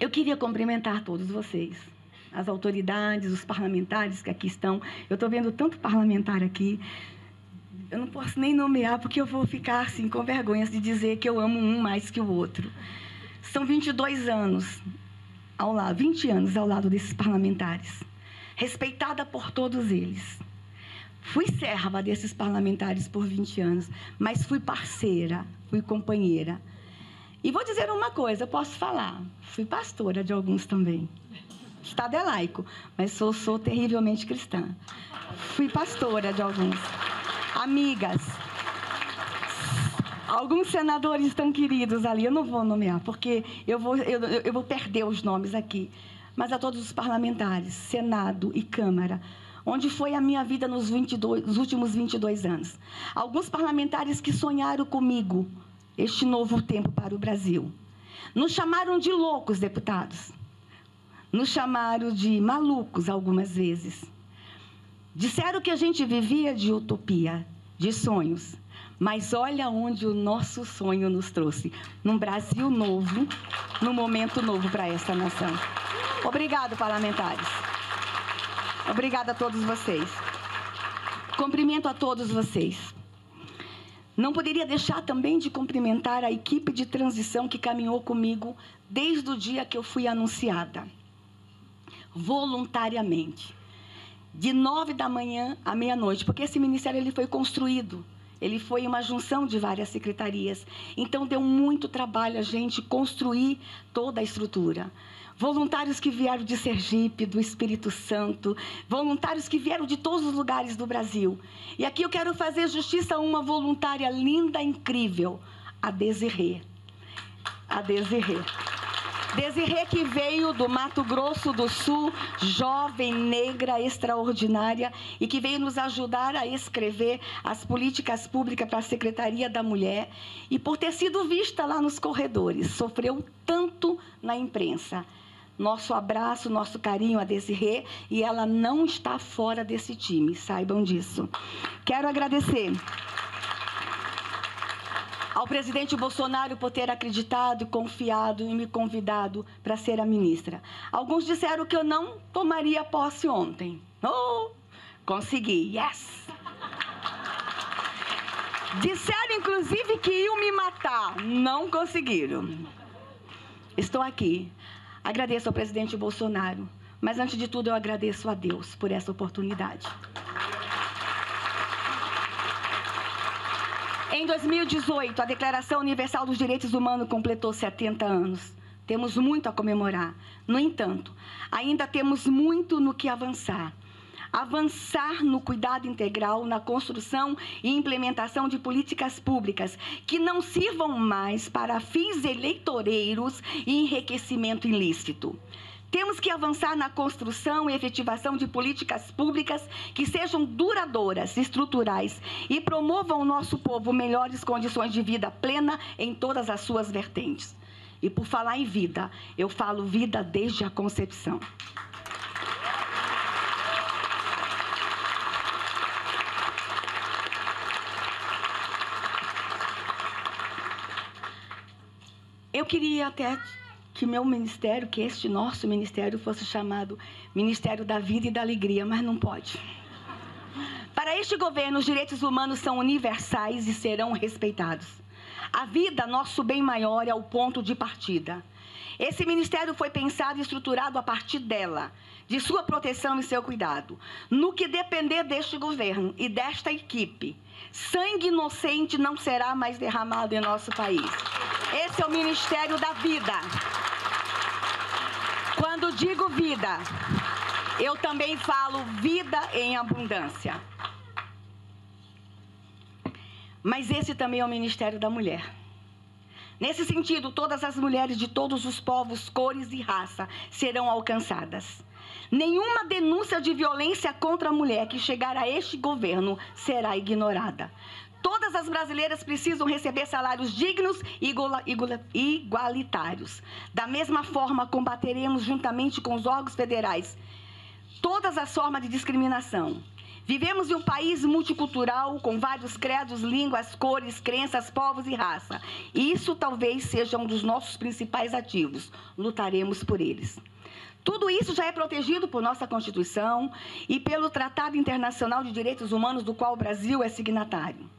Eu queria cumprimentar todos vocês, as autoridades, os parlamentares que aqui estão. Eu estou vendo tanto parlamentar aqui, eu não posso nem nomear, porque eu vou ficar assim, com vergonha de dizer que eu amo um mais que o outro. São 22 anos ao lado, 20 anos ao lado desses parlamentares, respeitada por todos eles. Fui serva desses parlamentares por 20 anos, mas fui parceira, fui companheira. E vou dizer uma coisa, eu posso falar, fui pastora de alguns também. O Estado é laico, mas sou terrivelmente cristã. Fui pastora de alguns. Amigas. Alguns senadores tão queridos ali, eu não vou nomear, porque eu vou perder os nomes aqui. Mas a todos os parlamentares, Senado e Câmara, onde foi a minha vida nos últimos 22 anos. Alguns parlamentares que sonharam comigo este novo tempo para o Brasil. Nos chamaram de loucos, deputados. Nos chamaram de malucos algumas vezes. Disseram que a gente vivia de utopia, de sonhos. Mas olha onde o nosso sonho nos trouxe. Num Brasil novo, num momento novo para esta nação. Obrigado, parlamentares. Obrigada a todos vocês. Cumprimento a todos vocês. Não poderia deixar também de cumprimentar a equipe de transição que caminhou comigo desde o dia que eu fui anunciada. Voluntariamente. De 9 da manhã à meia-noite, porque esse ministério ele foi construído. Ele foi uma junção de várias secretarias. Então, deu muito trabalho a gente construir toda a estrutura. Voluntários que vieram de Sergipe, do Espírito Santo, voluntários que vieram de todos os lugares do Brasil. E aqui eu quero fazer justiça a uma voluntária linda, incrível, a Desirê. A Desirê. Desirê que veio do Mato Grosso do Sul, jovem, negra, extraordinária, e que veio nos ajudar a escrever as políticas públicas para a Secretaria da Mulher, e por ter sido vista lá nos corredores, sofreu tanto na imprensa. Nosso abraço, nosso carinho a Desirê, e ela não está fora desse time, saibam disso. Quero agradecer ao presidente Bolsonaro por ter acreditado, confiado e me convidado para ser a ministra. Alguns disseram que eu não tomaria posse ontem. Oh, consegui, yes! Disseram, inclusive, que iam me matar. Não conseguiram. Estou aqui. Agradeço ao presidente Bolsonaro, mas, antes de tudo, eu agradeço a Deus por essa oportunidade. Em 2018, a Declaração Universal dos Direitos Humanos completou 70 anos. Temos muito a comemorar. No entanto, ainda temos muito no que avançar. Avançar no cuidado integral, na construção e implementação de políticas públicas que não sirvam mais para fins eleitoreiros e enriquecimento ilícito. Temos que avançar na construção e efetivação de políticas públicas que sejam duradouras, estruturais e promovam ao nosso povo melhores condições de vida plena em todas as suas vertentes. E por falar em vida, eu falo vida desde a concepção. Eu queria até que meu ministério, que este nosso ministério, fosse chamado Ministério da Vida e da Alegria, mas não pode. Para este governo, os direitos humanos são universais e serão respeitados. A vida, nosso bem maior, é o ponto de partida. Esse ministério foi pensado e estruturado a partir dela, de sua proteção e seu cuidado. No que depender deste governo e desta equipe, sangue inocente não será mais derramado em nosso país. Esse é o Ministério da Vida. Quando digo vida, eu também falo vida em abundância. Mas esse também é o Ministério da Mulher. Nesse sentido, todas as mulheres de todos os povos, cores e raça serão alcançadas. Nenhuma denúncia de violência contra a mulher que chegar a este governo será ignorada. Todas as brasileiras precisam receber salários dignos e igualitários. Da mesma forma, combateremos juntamente com os órgãos federais todas as formas de discriminação. Vivemos em um país multicultural, com vários credos, línguas, cores, crenças, povos e raça. E isso talvez seja um dos nossos principais ativos. Lutaremos por eles. Tudo isso já é protegido por nossa Constituição e pelo Tratado Internacional de Direitos Humanos, do qual o Brasil é signatário.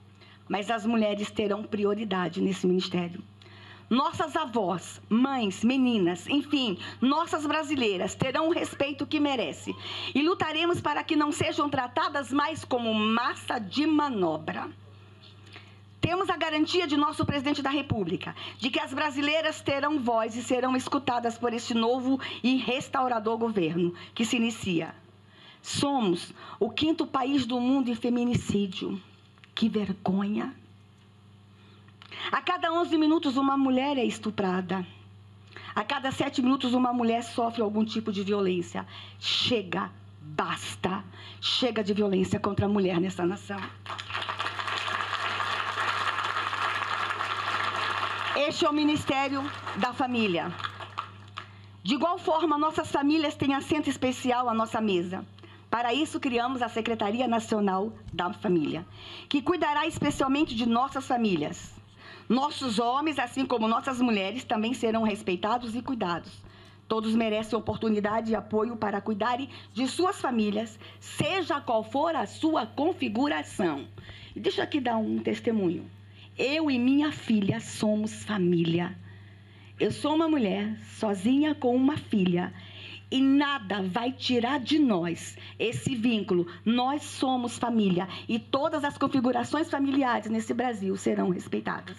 Mas as mulheres terão prioridade nesse ministério. Nossas avós, mães, meninas, enfim, nossas brasileiras terão o respeito que merecem. E lutaremos para que não sejam tratadas mais como massa de manobra. Temos a garantia de nosso presidente da República, de que as brasileiras terão voz e serão escutadas por este novo e restaurador governo que se inicia. Somos o 5º país do mundo em feminicídio. Que vergonha! A cada 11 minutos, uma mulher é estuprada. A cada 7 minutos, uma mulher sofre algum tipo de violência. Chega, basta. Chega de violência contra a mulher nessa nação. Este é o Ministério da Família. De igual forma, nossas famílias têm assento especial à nossa mesa. Para isso, criamos a Secretaria Nacional da Família, que cuidará especialmente de nossas famílias. Nossos homens, assim como nossas mulheres, também serão respeitados e cuidados. Todos merecem oportunidade e apoio para cuidarem de suas famílias, seja qual for a sua configuração. E deixa eu aqui dar um testemunho. Eu e minha filha somos família. Eu sou uma mulher sozinha com uma filha. E nada vai tirar de nós esse vínculo. Nós somos família. E todas as configurações familiares nesse Brasil serão respeitadas.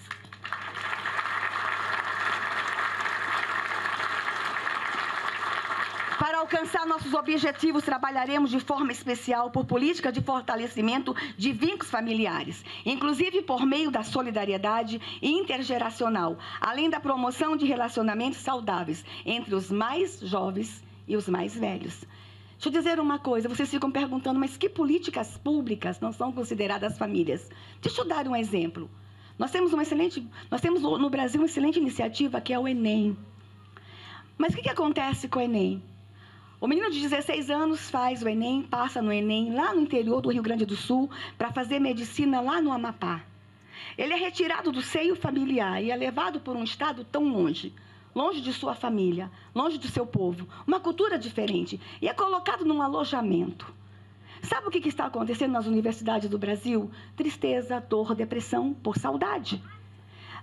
Para alcançar nossos objetivos, trabalharemos de forma especial por política de fortalecimento de vínculos familiares, inclusive por meio da solidariedade intergeracional, além da promoção de relacionamentos saudáveis entre os mais jovens e os mais velhos. Deixa eu dizer uma coisa, vocês ficam perguntando, mas que políticas públicas não são consideradas famílias? Deixa eu dar um exemplo. Nós temos no Brasil uma excelente iniciativa que é o Enem. Mas o que acontece com o Enem? O menino de 16 anos faz o Enem, passa no Enem lá no interior do Rio Grande do Sul para fazer medicina lá no Amapá. Ele é retirado do seio familiar e é levado por um estado tão longe, longe de sua família, longe do seu povo, uma cultura diferente, e é colocado num alojamento. Sabe o que está acontecendo nas universidades do Brasil? Tristeza, dor, depressão por saudade.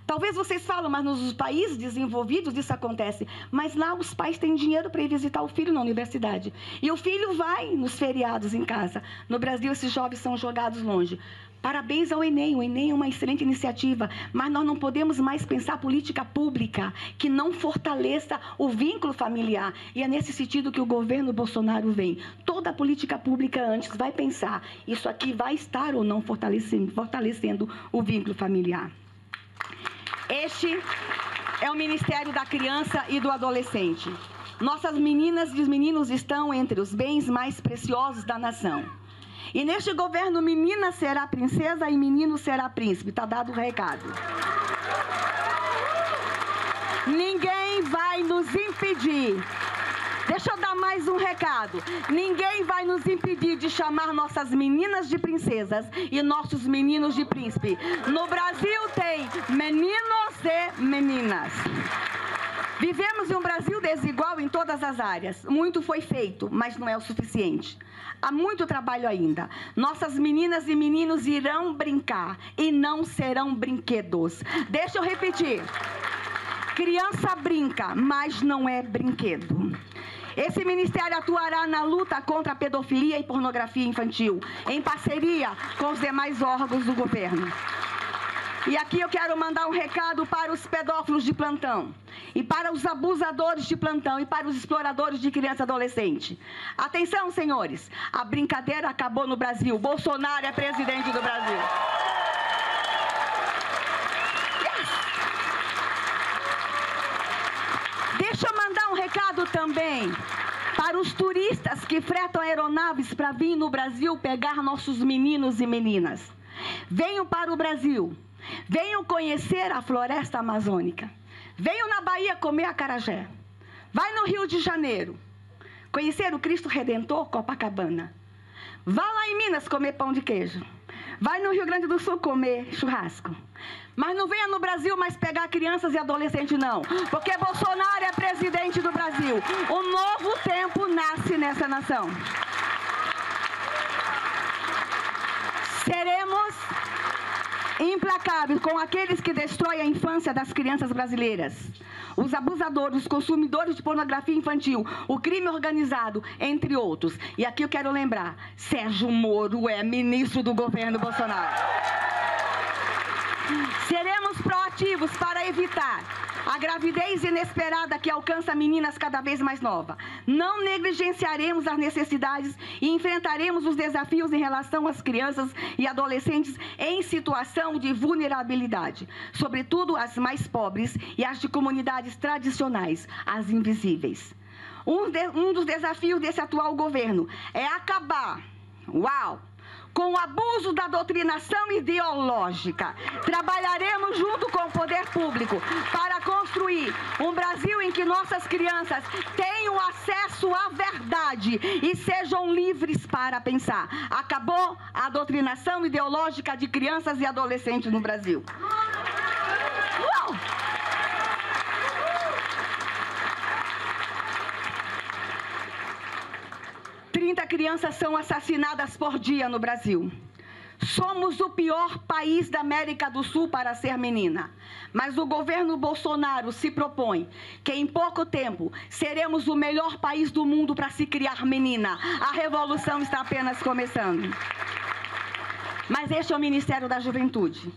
Talvez vocês falam, mas nos países desenvolvidos isso acontece. Mas lá os pais têm dinheiro para ir visitar o filho na universidade. E o filho vai nos feriados em casa. No Brasil, esses jovens são jogados longe. Parabéns ao Enem. O Enem é uma excelente iniciativa. Mas nós não podemos mais pensar política pública que não fortaleça o vínculo familiar. E é nesse sentido que o governo Bolsonaro vem. Toda a política pública antes vai pensar, isso aqui vai estar ou não fortalecendo o vínculo familiar. Este é o Ministério da Criança e do Adolescente. Nossas meninas e os meninos estão entre os bens mais preciosos da nação. E neste governo, menina será princesa e menino será príncipe. Está dado o recado. Ninguém vai nos impedir. Deixa eu dar mais um recado. Ninguém vai nos impedir de chamar nossas meninas de princesas e nossos meninos de príncipe. No Brasil tem meninos e meninas. Vivemos em um Brasil desigual em todas as áreas. Muito foi feito, mas não é o suficiente. Há muito trabalho ainda. Nossas meninas e meninos irão brincar e não serão brinquedos. Deixa eu repetir. Criança brinca, mas não é brinquedo. Esse ministério atuará na luta contra a pedofilia e pornografia infantil, em parceria com os demais órgãos do governo. E aqui eu quero mandar um recado para os pedófilos de plantão, e para os abusadores de plantão, e para os exploradores de criança e adolescente. Atenção, senhores, a brincadeira acabou no Brasil. Bolsonaro é presidente do Brasil. Deixa eu mandar um recado também para os turistas que fretam aeronaves para vir no Brasil pegar nossos meninos e meninas. Venham para o Brasil, venham conhecer a floresta amazônica, venham na Bahia comer acarajé, vai no Rio de Janeiro, conhecer o Cristo Redentor Copacabana, Vá lá em Minas comer pão de queijo. Vai no Rio Grande do Sul comer churrasco. Mas não venha no Brasil mais pegar crianças e adolescentes, não. Porque Bolsonaro é presidente do Brasil. Um novo tempo nasce nessa nação. Seremos implacáveis com aqueles que destroem a infância das crianças brasileiras. Os abusadores, os consumidores de pornografia infantil, o crime organizado, entre outros. E aqui eu quero lembrar, Sérgio Moro é ministro do governo Bolsonaro. Seremos proativos para evitar a gravidez inesperada que alcança meninas cada vez mais novas. Não negligenciaremos as necessidades e enfrentaremos os desafios em relação às crianças e adolescentes em situação de vulnerabilidade, sobretudo as mais pobres e as de comunidades tradicionais, as invisíveis. Um dos desafios desse atual governo é acabar, com o abuso da doutrinação ideológica. Trabalharemos junto com o poder público para construir um Brasil em que nossas crianças tenham acesso à verdade e sejam livres para pensar. Acabou a doutrinação ideológica de crianças e adolescentes no Brasil. 30 crianças são assassinadas por dia no Brasil. Somos o pior país da América do Sul para ser menina. Mas o governo Bolsonaro se propõe que em pouco tempo seremos o melhor país do mundo para se criar menina. A revolução está apenas começando. Mas este é o Ministério da Juventude.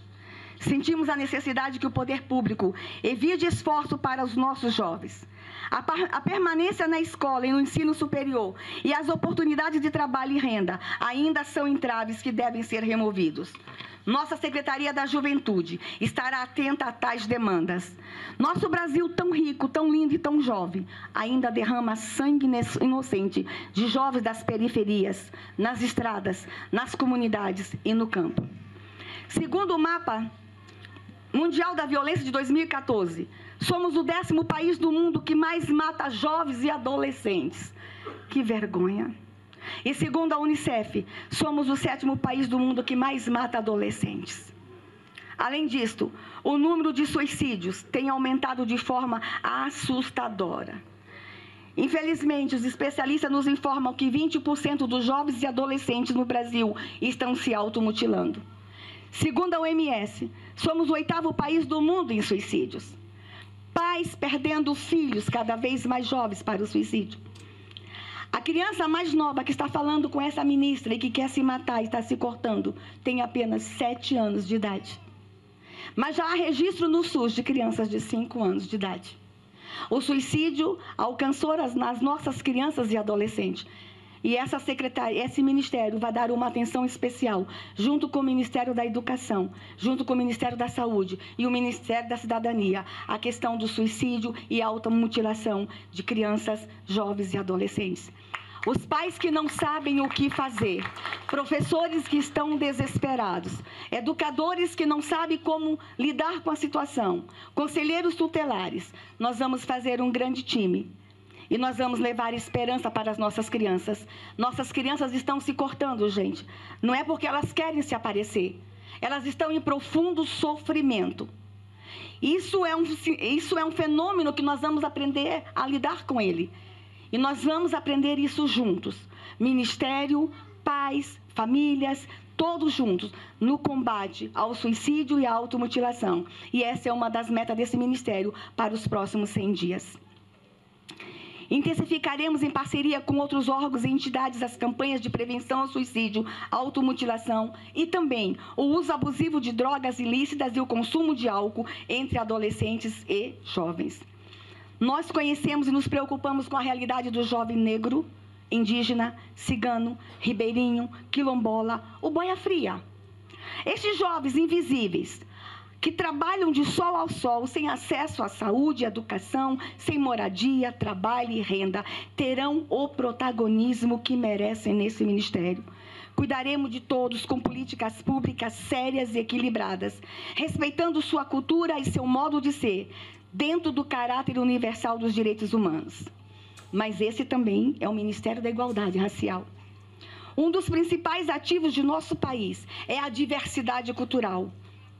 Sentimos a necessidade que o poder público evite esforço para os nossos jovens. A permanência na escola e no ensino superior e as oportunidades de trabalho e renda ainda são entraves que devem ser removidos. Nossa Secretaria da Juventude estará atenta a tais demandas. Nosso Brasil tão rico, tão lindo e tão jovem, ainda derrama sangue inocente de jovens das periferias, nas estradas, nas comunidades e no campo. Segundo o mapa mundial da violência de 2014, somos o 10º país do mundo que mais mata jovens e adolescentes. Que vergonha. E segundo a Unicef, somos o 7º país do mundo que mais mata adolescentes. Além disto, o número de suicídios tem aumentado de forma assustadora. Infelizmente, os especialistas nos informam que 20% dos jovens e adolescentes no Brasil estão se automutilando. Segundo a OMS, somos o 8º país do mundo em suicídios. Pais perdendo filhos cada vez mais jovens para o suicídio. A criança mais nova que está falando com essa ministra e que quer se matar e está se cortando tem apenas 7 anos de idade. Mas já há registro no SUS de crianças de 5 anos de idade. O suicídio alcançou nas nossas crianças e adolescentes. E essa secretaria, esse ministério vai dar uma atenção especial, junto com o Ministério da Educação, junto com o Ministério da Saúde e o Ministério da Cidadania, a questão do suicídio e automutilação de crianças, jovens e adolescentes. Os pais que não sabem o que fazer, professores que estão desesperados, educadores que não sabem como lidar com a situação, conselheiros tutelares, nós vamos fazer um grande time. E nós vamos levar esperança para as nossas crianças. Nossas crianças estão se cortando, gente. Não é porque elas querem se aparecer. Elas estão em profundo sofrimento. Isso é um fenômeno que nós vamos aprender a lidar com ele. E nós vamos aprender isso juntos. Ministério, pais, famílias, todos juntos, no combate ao suicídio e à automutilação. E essa é uma das metas desse ministério para os próximos 100 dias. Intensificaremos em parceria com outros órgãos e entidades as campanhas de prevenção ao suicídio, automutilação e também o uso abusivo de drogas ilícitas e o consumo de álcool entre adolescentes e jovens. Nós conhecemos e nos preocupamos com a realidade do jovem negro, indígena, cigano, ribeirinho, quilombola, o boia fria. Estes jovens invisíveis, que trabalham de sol ao sol, sem acesso à saúde, educação, sem moradia, trabalho e renda, terão o protagonismo que merecem nesse ministério. Cuidaremos de todos com políticas públicas sérias e equilibradas, respeitando sua cultura e seu modo de ser, dentro do caráter universal dos direitos humanos. Mas esse também é o Ministério da Igualdade Racial. Um dos principais ativos de nosso país é a diversidade cultural.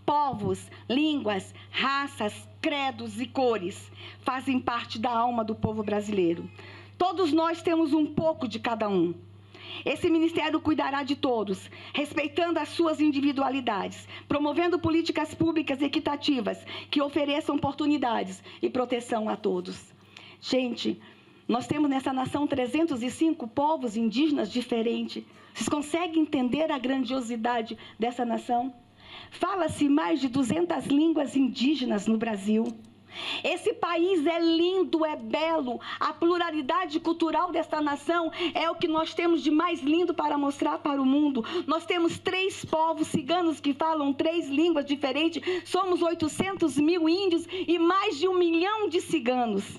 Povos, línguas, raças, credos e cores fazem parte da alma do povo brasileiro. Todos nós temos um pouco de cada um. Esse ministério cuidará de todos, respeitando as suas individualidades, promovendo políticas públicas equitativas que ofereçam oportunidades e proteção a todos. Gente, nós temos nessa nação 305 povos indígenas diferentes. Vocês conseguem entender a grandiosidade dessa nação? Fala-se mais de 200 línguas indígenas no Brasil. Esse país é lindo, é belo. A pluralidade cultural desta nação é o que nós temos de mais lindo para mostrar para o mundo. Nós temos 3 povos ciganos que falam 3 línguas diferentes. Somos 800 mil índios e mais de 1 milhão de ciganos.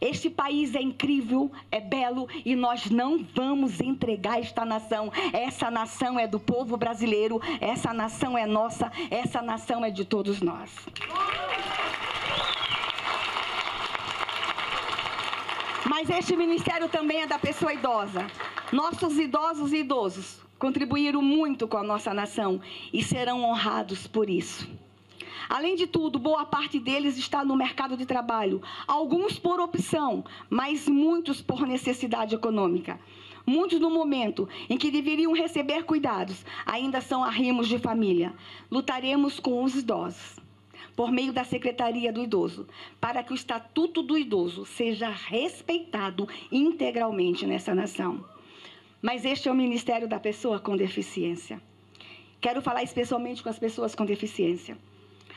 Este país é incrível, é belo e nós não vamos entregar esta nação. Essa nação é do povo brasileiro, essa nação é nossa, essa nação é de todos nós. Mas este ministério também é da pessoa idosa. Nossos idosos e idosos contribuíram muito com a nossa nação e serão honrados por isso. Além de tudo, boa parte deles está no mercado de trabalho, alguns por opção, mas muitos por necessidade econômica. Muitos, no momento em que deveriam receber cuidados, ainda são arrimos de família. Lutaremos com os idosos, por meio da Secretaria do Idoso, para que o Estatuto do Idoso seja respeitado integralmente nessa nação. Mas este é o Ministério da Pessoa com Deficiência. Quero falar especialmente com as pessoas com deficiência.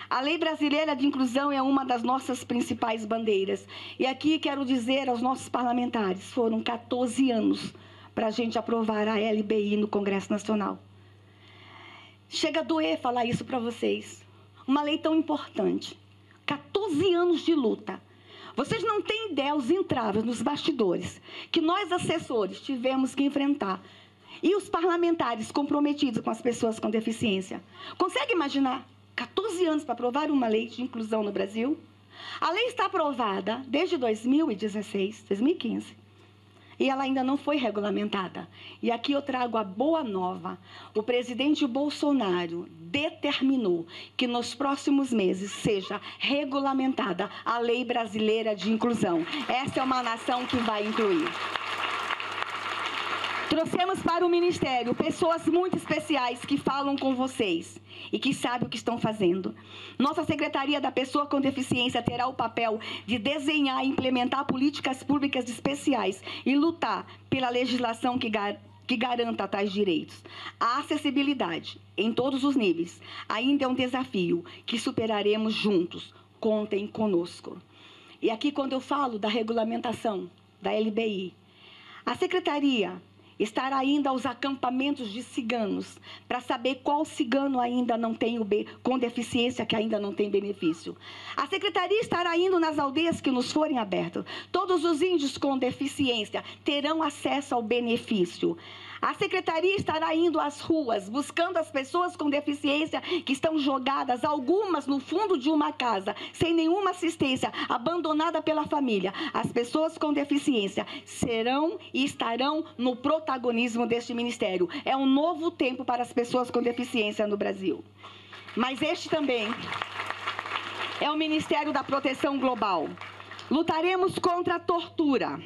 A Lei Brasileira de Inclusão é uma das nossas principais bandeiras. E aqui quero dizer aos nossos parlamentares, foram 14 anos para a gente aprovar a LBI no Congresso Nacional. Chega a doer falar isso para vocês. Uma lei tão importante. 14 anos de luta. Vocês não têm ideia os entraves nos bastidores que nós, assessores, tivemos que enfrentar. E os parlamentares comprometidos com as pessoas com deficiência. Consegue imaginar? 14 anos para aprovar uma lei de inclusão no Brasil. A lei está aprovada desde 2016, 2015. E ela ainda não foi regulamentada. E aqui eu trago a boa nova. O presidente Bolsonaro determinou que nos próximos meses seja regulamentada a Lei Brasileira de Inclusão. Essa é uma nação que vai incluir. Trouxemos para o Ministério pessoas muito especiais que falam com vocês e que sabem o que estão fazendo. Nossa Secretaria da Pessoa com Deficiência terá o papel de desenhar e implementar políticas públicas especiais e lutar pela legislação que garanta tais direitos. A acessibilidade, em todos os níveis, ainda é um desafio que superaremos juntos. Contem conosco. E aqui, quando eu falo da regulamentação da LBI, a Secretaria estará ainda aos acampamentos de ciganos, para saber qual cigano ainda não tem com deficiência, que ainda não tem benefício. A Secretaria estará indo nas aldeias que nos forem abertas. Todos os índios com deficiência terão acesso ao benefício. A Secretaria estará indo às ruas, buscando as pessoas com deficiência que estão jogadas, algumas no fundo de uma casa, sem nenhuma assistência, abandonada pela família. As pessoas com deficiência serão e estarão no protagonismo deste ministério. É um novo tempo para as pessoas com deficiência no Brasil. Mas este também é o Ministério da Proteção Global. Lutaremos contra a tortura.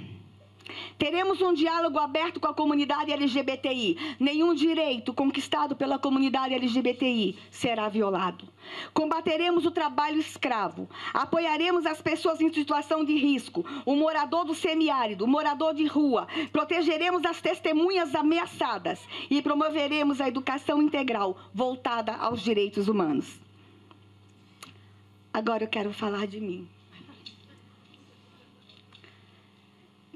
Teremos um diálogo aberto com a comunidade LGBTI. Nenhum direito conquistado pela comunidade LGBTI será violado. Combateremos o trabalho escravo. Apoiaremos as pessoas em situação de risco, o morador do semiárido, o morador de rua. Protegeremos as testemunhas ameaçadas e promoveremos a educação integral voltada aos direitos humanos. Agora eu quero falar de mim.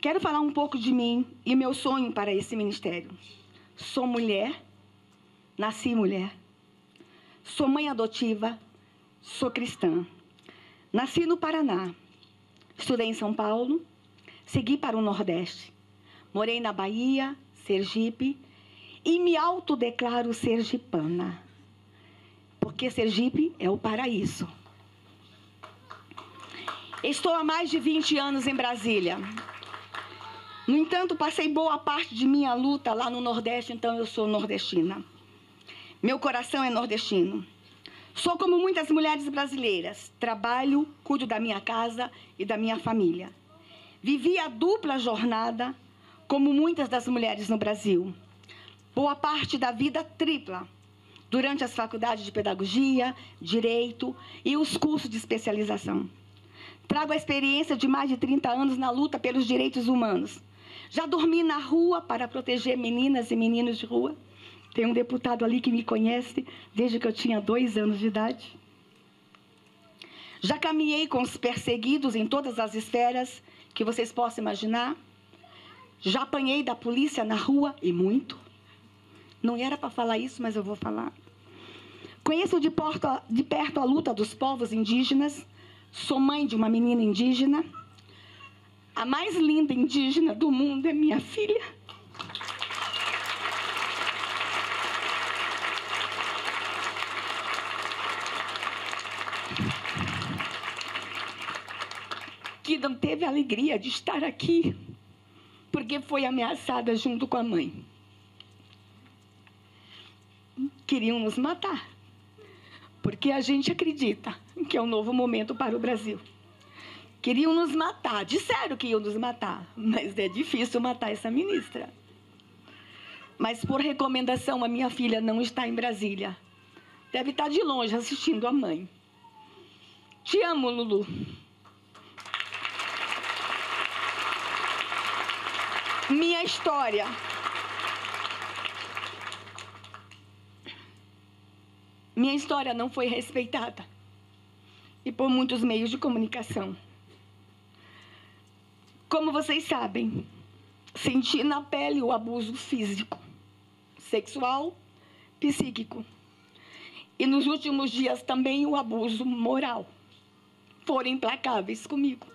Quero falar um pouco de mim e meu sonho para esse ministério. Sou mulher, nasci mulher, sou mãe adotiva, sou cristã. Nasci no Paraná, estudei em São Paulo, segui para o Nordeste. Morei na Bahia, Sergipe e me autodeclaro sergipana, porque Sergipe é o paraíso. Estou há mais de 20 anos em Brasília. No entanto, passei boa parte de minha luta lá no Nordeste, então eu sou nordestina. Meu coração é nordestino. Sou como muitas mulheres brasileiras. Trabalho, cuido da minha casa e da minha família. Vivi a dupla jornada, como muitas das mulheres no Brasil. Boa parte da vida tripla, durante as faculdades de pedagogia, direito e os cursos de especialização. Trago a experiência de mais de 30 anos na luta pelos direitos humanos. Já dormi na rua para proteger meninas e meninos de rua. Tem um deputado ali que me conhece desde que eu tinha 2 anos de idade. Já caminhei com os perseguidos em todas as esferas que vocês possam imaginar. Já apanhei da polícia na rua, e muito. Não era para falar isso, mas eu vou falar. Conheço de perto a luta dos povos indígenas. Sou mãe de uma menina indígena. A mais linda indígena do mundo é minha filha. Que não teve a alegria de estar aqui, porque foi ameaçada junto com a mãe. Queriam nos matar, porque a gente acredita que é um novo momento para o Brasil. Queriam nos matar, disseram que iam nos matar, mas é difícil matar essa ministra. Mas por recomendação, a minha filha não está em Brasília. Deve estar de longe assistindo a mãe. Te amo, Lulu. Minha história. Minha história não foi respeitada. E por muitos meios de comunicação. Como vocês sabem, senti na pele o abuso físico, sexual, psíquico. E nos últimos dias também o abuso moral. Foram implacáveis comigo.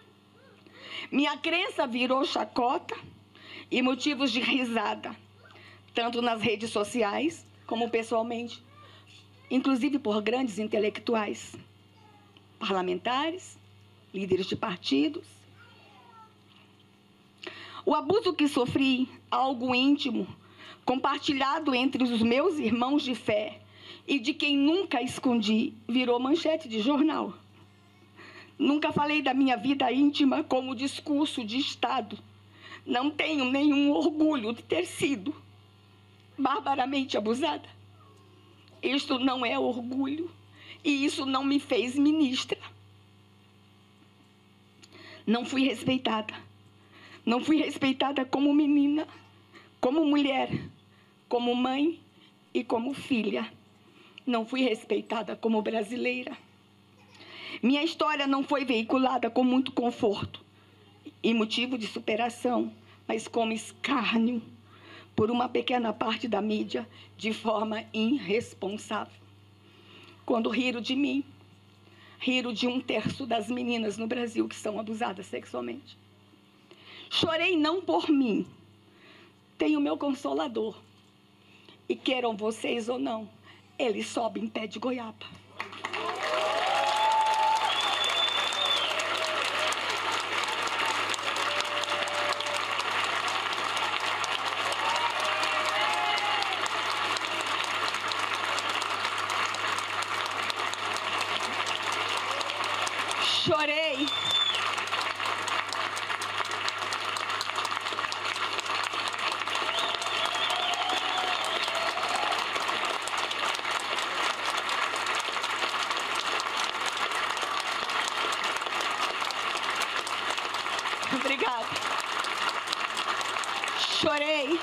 Minha crença virou chacota e motivos de risada, tanto nas redes sociais como pessoalmente, inclusive por grandes intelectuais, parlamentares, líderes de partidos. O abuso que sofri, algo íntimo, compartilhado entre os meus irmãos de fé e de quem nunca escondi, virou manchete de jornal. Nunca falei da minha vida íntima como discurso de Estado. Não tenho nenhum orgulho de ter sido barbaramente abusada. Isto não é orgulho e isso não me fez ministra. Não fui respeitada. Não fui respeitada como menina, como mulher, como mãe e como filha. Não fui respeitada como brasileira. Minha história não foi veiculada com muito conforto e motivo de superação, mas como escárnio por uma pequena parte da mídia de forma irresponsável. Quando riram de mim, riram de 1/3 das meninas no Brasil que são abusadas sexualmente. Chorei não por mim, tenho meu consolador. E queiram vocês ou não, ele sobe em pé de goiaba. Chorei. Obrigada. Chorei,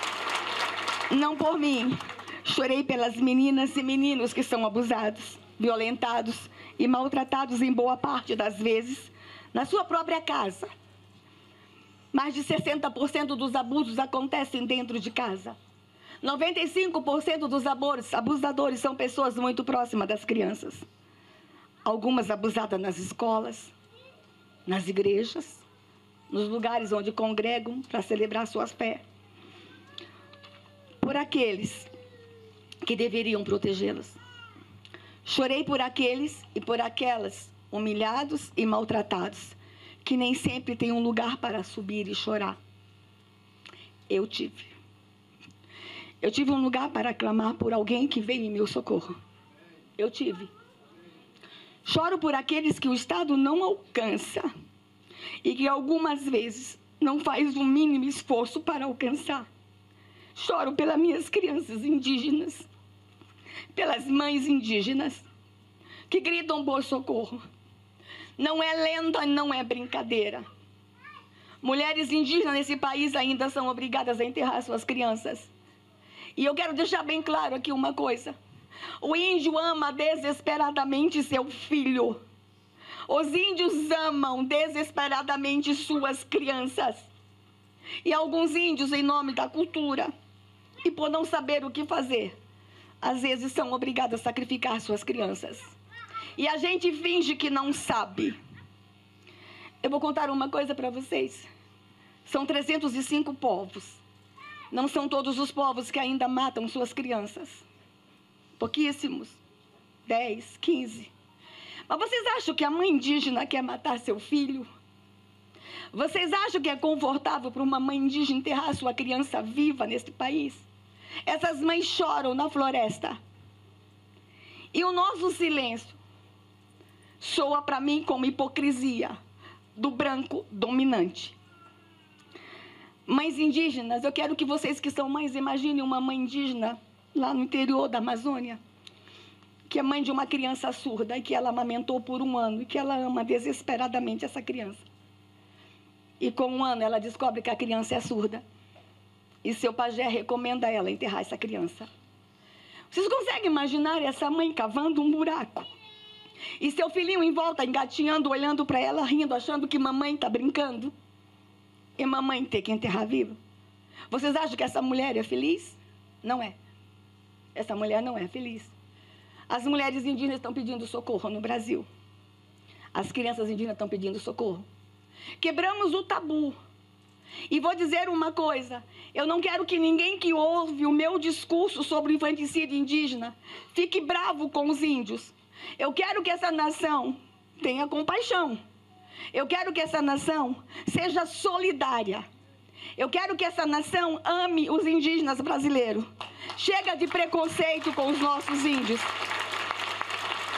não por mim. Chorei pelas meninas e meninos que são abusados, violentados e maltratados em boa parte das vezes na sua própria casa. Mais de 60% dos abusos acontecem dentro de casa. 95% dos abusadores são pessoas muito próximas das crianças. Algumas abusadas nas escolas, nas igrejas, nos lugares onde congregam para celebrar sua fé. Por aqueles que deveriam protegê-las. Chorei por aqueles e por aquelas humilhados e maltratados, que nem sempre têm um lugar para subir e chorar. Eu tive. Eu tive um lugar para clamar por alguém que veio em meu socorro. Eu tive. Choro por aqueles que o Estado não alcança e que algumas vezes não faz o mínimo esforço para alcançar. Choro pelas minhas crianças indígenas, pelas mães indígenas que gritam por socorro. Não é lenda, não é brincadeira. Mulheres indígenas nesse país ainda são obrigadas a enterrar suas crianças. E eu quero deixar bem claro aqui uma coisa. O índio ama desesperadamente seu filho. Os índios amam desesperadamente suas crianças. E alguns índios, em nome da cultura, e por não saber o que fazer, às vezes são obrigados a sacrificar suas crianças. E a gente finge que não sabe. Eu vou contar uma coisa para vocês. São 305 povos. Não são todos os povos que ainda matam suas crianças. Pouquíssimos. 10, 15. Mas vocês acham que a mãe indígena quer matar seu filho? Vocês acham que é confortável para uma mãe indígena enterrar sua criança viva neste país? Essas mães choram na floresta. E o nosso silêncio soa para mim como hipocrisia do branco dominante. Mães indígenas, eu quero que vocês que são mães imaginem uma mãe indígena lá no interior da Amazônia, que é mãe de uma criança surda e que ela amamentou por 1 ano e que ela ama desesperadamente essa criança. E com 1 ano ela descobre que a criança é surda e seu pajé recomenda a ela enterrar essa criança. Vocês conseguem imaginar essa mãe cavando um buraco e seu filhinho em volta engatinhando, olhando para ela, rindo, achando que mamãe está brincando? E mamãe ter que enterrar viva? Vocês acham que essa mulher é feliz? Não é. Essa mulher não é feliz. As mulheres indígenas estão pedindo socorro no Brasil. As crianças indígenas estão pedindo socorro. Quebramos o tabu. E vou dizer uma coisa. Eu não quero que ninguém que ouve o meu discurso sobre o infanticídio indígena fique bravo com os índios. Eu quero que essa nação tenha compaixão. Eu quero que essa nação seja solidária. Eu quero que essa nação ame os indígenas brasileiros. Chega de preconceito com os nossos índios.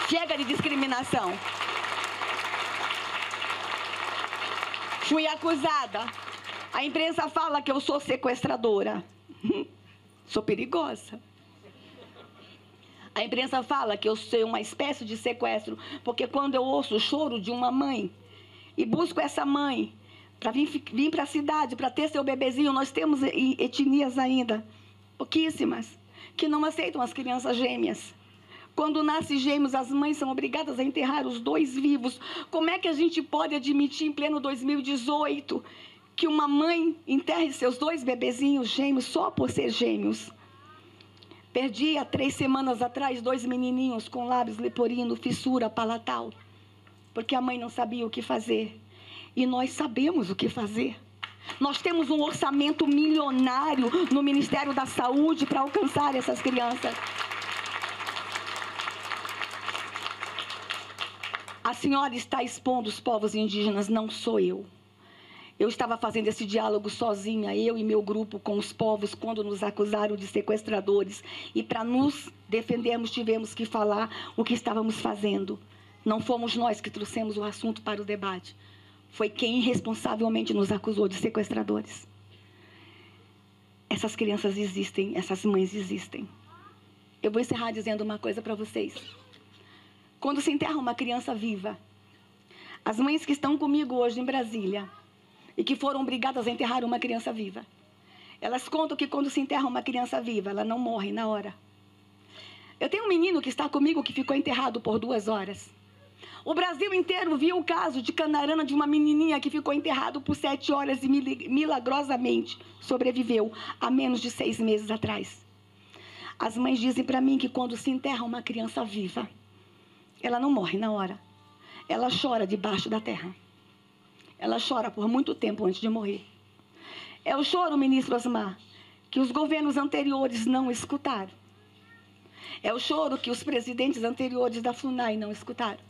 Chega de discriminação. Fui acusada. A imprensa fala que eu sou sequestradora. Sou perigosa. A imprensa fala que eu sou uma espécie de sequestro, porque quando eu ouço o choro de uma mãe e busco essa mãe para vir para a cidade, para ter seu bebezinho, nós temos etnias ainda, pouquíssimas, que não aceitam as crianças gêmeas. Quando nascem gêmeos, as mães são obrigadas a enterrar os 2 vivos. Como é que a gente pode admitir em pleno 2018 que uma mãe enterre seus 2 bebezinhos gêmeos só por ser gêmeos? Perdi há 3 semanas atrás 2 menininhos com lábios leporino, fissura palatal, porque a mãe não sabia o que fazer. E nós sabemos o que fazer. Nós temos um orçamento milionário no Ministério da Saúde para alcançar essas crianças. A senhora está expondo os povos indígenas, não sou eu. Eu estava fazendo esse diálogo sozinha, eu e meu grupo, com os povos, quando nos acusaram de sequestradores. E para nos defendermos, tivemos que falar o que estávamos fazendo. Não fomos nós que trouxemos o assunto para o debate. Foi quem irresponsavelmente nos acusou de sequestradores. Essas crianças existem, essas mães existem. Eu vou encerrar dizendo uma coisa para vocês. Quando se enterra uma criança viva, as mães que estão comigo hoje em Brasília e que foram obrigadas a enterrar uma criança viva, elas contam que quando se enterra uma criança viva, ela não morre na hora. Eu tenho um menino que está comigo que ficou enterrado por 2 horas. O Brasil inteiro viu o caso de Canarana, de uma menininha que ficou enterrado por 7 horas e milagrosamente sobreviveu há menos de 6 meses atrás. As mães dizem para mim que quando se enterra uma criança viva, ela não morre na hora. Ela chora debaixo da terra. Ela chora por muito tempo antes de morrer. É o choro, ministro Osmar, que os governos anteriores não escutaram. É o choro que os presidentes anteriores da FUNAI não escutaram.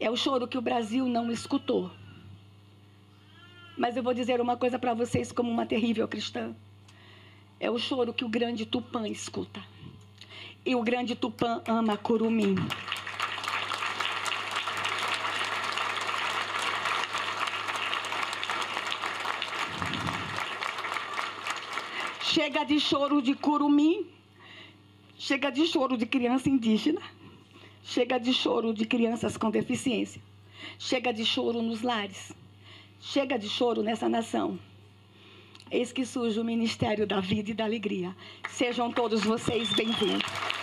É o choro que o Brasil não escutou. Mas eu vou dizer uma coisa para vocês como uma terrível cristã. É o choro que o grande Tupã escuta. E o grande Tupã ama curumim. Chega de choro de curumim. Chega de choro de criança indígena. Chega de choro de crianças com deficiência. Chega de choro nos lares. Chega de choro nessa nação. Eis que surge o Ministério da Vida e da Alegria. Sejam todos vocês bem-vindos.